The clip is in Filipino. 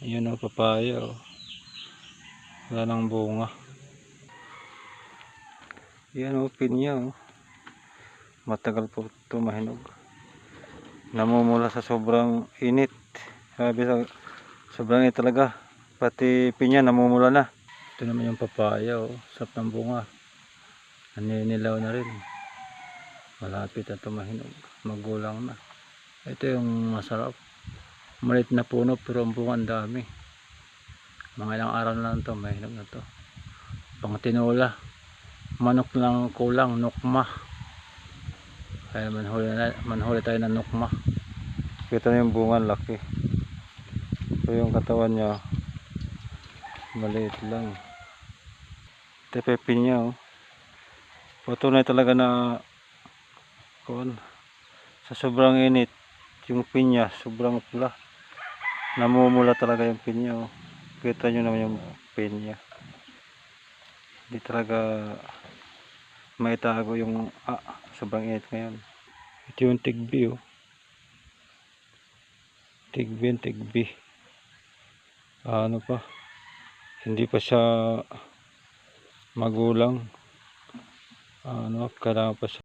Ayan o, papaya o. Wala nang bunga. Ayan o, pinya o. Matagal po ito mahinog. Namumula sa sobrang init. Sabi sa sobrang init talaga. Pati pinya namumula na. Ito naman yung papaya o. Sarap ng bunga. Naninilaw na rin. Malapit na ito mahinog. Magulang na. Ito yung masarap. Malit na puno pero ang bunga ang dami. Mga ilang araw na lang ito, mahinog na ito. Pang tinola. Manok lang kulang, nukma. Kaya manhuli tayo ng nukma. Kita niyo yung bunga, laki. So yung katawan niya maliit lang. Ito pinya oh. Patunay talaga na sa sobrang init yung pinya sobrang pula. Namumula talaga yung pinya oh. Kita nyo naman yung pinya. Hindi talaga maitago yung sobrang init ngayon. Ito yung tigbi oh. Tigbi. Ano pa? Hindi pa siya magulang. Kailangan pa siya